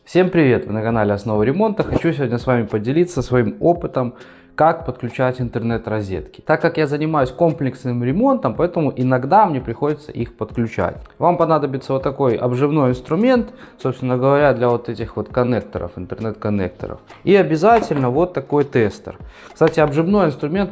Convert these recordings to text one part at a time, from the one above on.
Всем привет! Вы на канале Основы ремонта. Хочу сегодня с вами поделиться своим опытом, как подключать интернет-розетки. Так как я занимаюсь комплексным ремонтом, поэтому иногда мне приходится их подключать. Вам понадобится вот такой обживной инструмент, собственно говоря, для вот этих вот коннекторов, интернет-коннекторов. И обязательно вот такой тестер. Кстати, обживной инструмент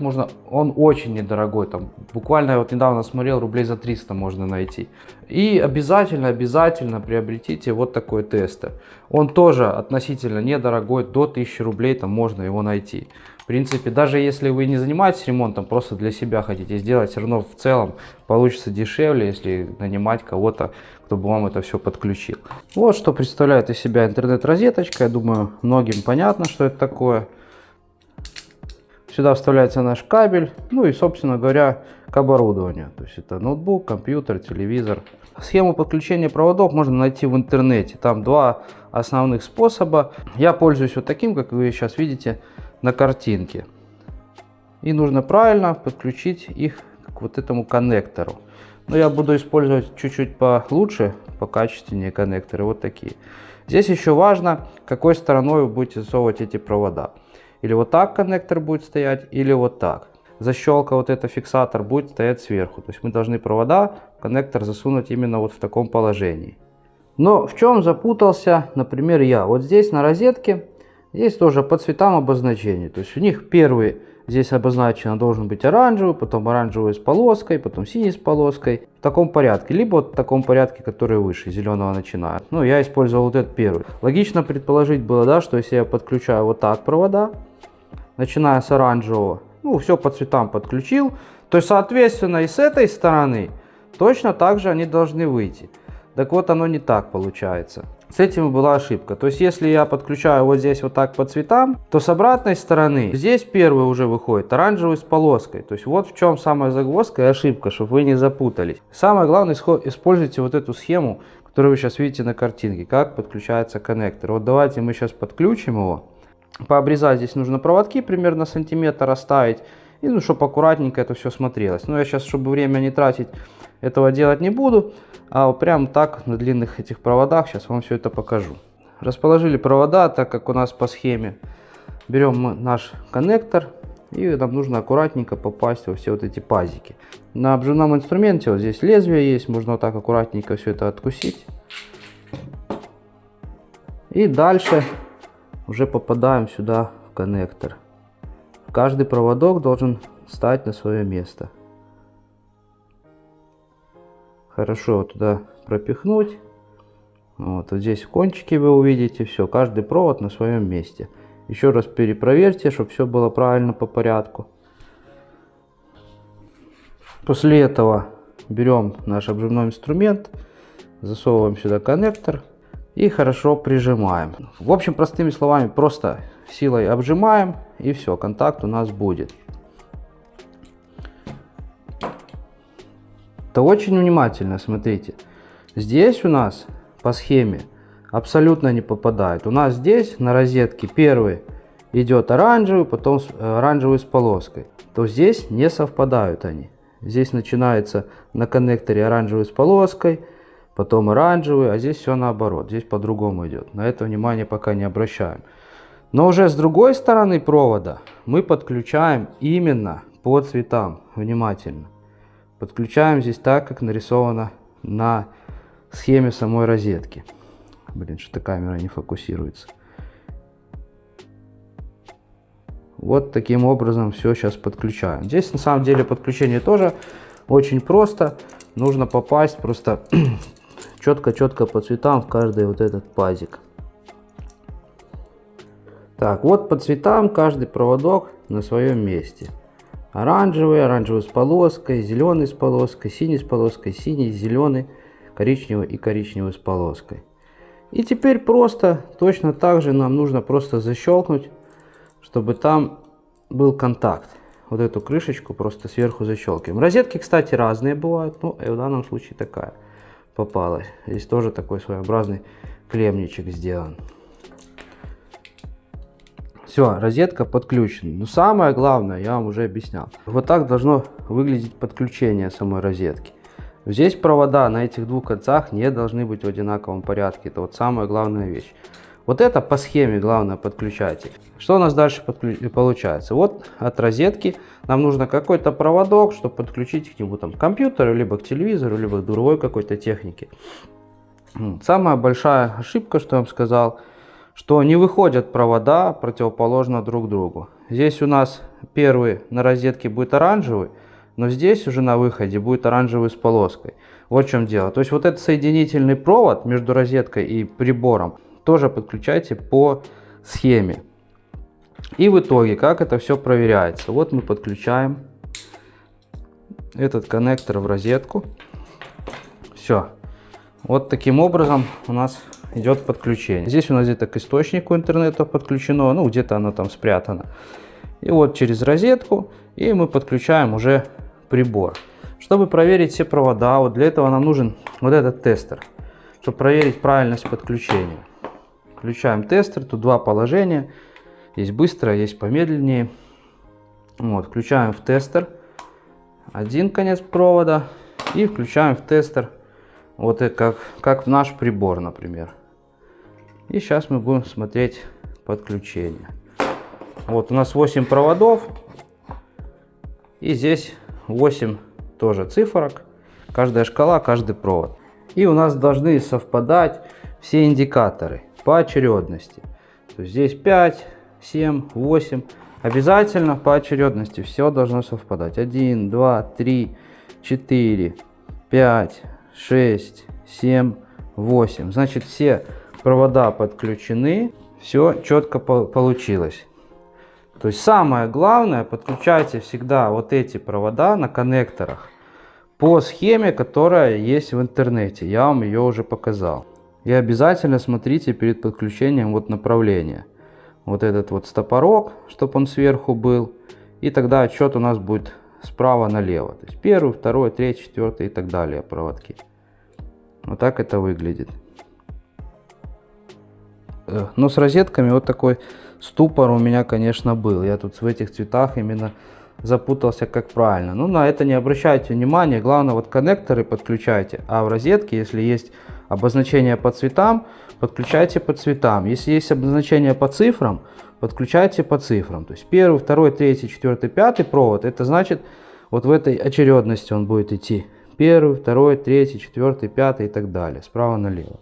он очень недорогой, там буквально я вот недавно смотрел, рублей за 300 можно найти. И обязательно приобретите вот такой тестер. Он тоже относительно недорогой, до 1000 рублей там можно его найти. В принципе, даже если вы не занимаетесь ремонтом, просто для себя хотите сделать, все равно в целом получится дешевле, если нанимать кого-то, кто бы вам это все подключил. Вот что представляет из себя интернет-розеточка. Я думаю, многим понятно, что это такое. Сюда вставляется наш кабель, ну и, собственно говоря, к оборудованию. То есть это ноутбук, компьютер, телевизор. Схему подключения проводов можно найти в интернете. Там два основных способа. Я пользуюсь вот таким, как вы сейчас видите на картинке. И нужно правильно подключить их к вот этому коннектору. Но я буду использовать чуть-чуть получше, покачественнее коннекторы, вот такие. Здесь еще важно, какой стороной вы будете засовывать эти провода. Или вот так коннектор будет стоять, или вот так. Защелка, вот это фиксатор, будет стоять сверху. То есть мы должны провода в коннектор засунуть именно вот в таком положении. Но в чем запутался, например, я? Вот здесь на розетке, здесь тоже по цветам обозначений. То есть у них первый здесь обозначено должен быть оранжевый, потом оранжевый с полоской, потом синий с полоской. В таком порядке. Либо вот в таком порядке, который выше, зеленого начиная. Ну, я использовал вот этот первый. Логично предположить было, да, что если я подключаю вот так провода, начиная с оранжевого, ну, все по цветам подключил, то, соответственно, и с этой стороны точно так же они должны выйти. Так вот, оно не так получается. С этим была ошибка. То есть, если я подключаю вот здесь вот так по цветам, то с обратной стороны здесь первый уже выходит оранжевый с полоской. То есть, вот в чем самая загвоздка и ошибка, чтобы вы не запутались. Самое главное, используйте вот эту схему, которую вы сейчас видите на картинке, как подключается коннектор. Вот давайте мы сейчас подключим его. Пообрезать здесь нужно проводки, примерно сантиметр оставить. И ну, чтобы аккуратненько это все смотрелось. Но я сейчас, чтобы время не тратить, этого делать не буду. А вот прям так на длинных этих проводах сейчас вам все это покажу. Расположили провода, так как у нас по схеме. Берем наш коннектор. И нам нужно аккуратненько попасть во все вот эти пазики. На обживном инструменте вот здесь лезвие есть. Можно вот так аккуратненько все это откусить. И дальше уже попадаем сюда в коннектор. Каждый проводок должен встать на свое место. Хорошо туда пропихнуть. Вот здесь в кончике вы увидите все. Каждый провод на своем месте. Еще раз перепроверьте, чтобы все было правильно по порядку. После этого берем наш обживной инструмент, засовываем сюда коннектор и хорошо прижимаем. В общем, простыми словами, просто силой обжимаем и все, контакт у нас будет. То очень внимательно смотрите. Здесь у нас по схеме абсолютно не попадает. У нас здесь на розетке первый идет оранжевый, потом оранжевый с полоской. То здесь не совпадают они. Здесь начинается на коннекторе оранжевый с полоской, потом оранжевый, а здесь все наоборот. Здесь по-другому идет. На это внимание пока не обращаем. Но уже с другой стороны провода мы подключаем именно по цветам. Внимательно. Подключаем здесь так, как нарисовано на схеме самой розетки. Блин, что-то камера не фокусируется. Вот таким образом все сейчас подключаем. Здесь на самом деле подключение тоже очень просто. Нужно попасть просто четко по цветам в каждый вот этот пазик. Так, вот по цветам каждый проводок на своем месте. Оранжевый с полоской, зеленый с полоской, синий, зеленый, коричневый и коричневый с полоской. И теперь просто точно так же нам нужно просто защелкнуть, чтобы там был контакт. Вот эту крышечку просто сверху защелкиваем. Розетки, кстати, разные бывают, но и в данном случае такая попалась. Здесь тоже такой своеобразный клемничек сделан. Все, розетка подключена. Но самое главное, я вам уже объяснял. Вот так должно выглядеть подключение самой розетки. Здесь провода на этих двух концах не должны быть в одинаковом порядке. Это вот самая главная вещь. Вот это по схеме главное подключайте. Что у нас дальше получается? Вот от розетки нам нужно какой-то проводок, чтобы подключить к нему там к компьютеру, либо к телевизору, либо к другой какой-то технике. Самая большая ошибка, что я вам сказал, что не выходят провода противоположно друг другу. Здесь у нас первый на розетке будет оранжевый, но здесь уже на выходе будет оранжевый с полоской. Вот в чем дело. То есть вот этот соединительный провод между розеткой и прибором тоже подключайте по схеме. И в итоге, как это все проверяется? Вот мы подключаем этот коннектор в розетку. Все. Вот таким образом у нас идет подключение. Здесь у нас где-то к источнику интернета подключено, ну где-то оно там спрятано. И вот через розетку, и мы подключаем уже прибор. Чтобы проверить все провода, вот для этого нам нужен вот этот тестер, чтобы проверить правильность подключения. Включаем тестер, тут два положения, есть быстро, есть помедленнее. Вот, включаем в тестер один конец провода и включаем в тестер вот это как в наш прибор, например. И сейчас мы будем смотреть подключение. Вот у нас 8 проводов, и здесь 8 тоже цифрок, каждая шкала, каждый провод. И у нас должны совпадать все индикаторы по очередности. То есть здесь 5, 7, 8. Обязательно по очередности все должно совпадать. 1, 2, 3, 4, 5, 6, 7, 8. Значит, все провода подключены, все четко получилось. То есть самое главное, подключайте всегда вот эти провода на коннекторах по схеме, которая есть в интернете. Я вам ее уже показал. И обязательно смотрите перед подключением вот направление. Вот этот вот стопорок, чтобы он сверху был. И тогда отсчет у нас будет справа налево. То есть первый, второй, третий, четвертый и так далее проводки. Вот так это выглядит. Но с розетками вот такой ступор у меня, конечно, был. Я тут в этих цветах именно запутался, как правильно. Ну, на это не обращайте внимания. Главное, вот коннекторы подключайте. А в розетке, если есть обозначение по цветам, подключайте по цветам. Если есть обозначение по цифрам, подключайте по цифрам. То есть первый, второй, третий, четвертый, пятый провод. Это значит, вот в этой очередности он будет идти. Первый, второй, третий, четвертый, пятый и так далее. Справа налево.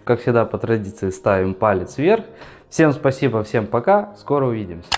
Как всегда, по традиции ставим палец вверх. Всем спасибо, всем пока. Скоро увидимся.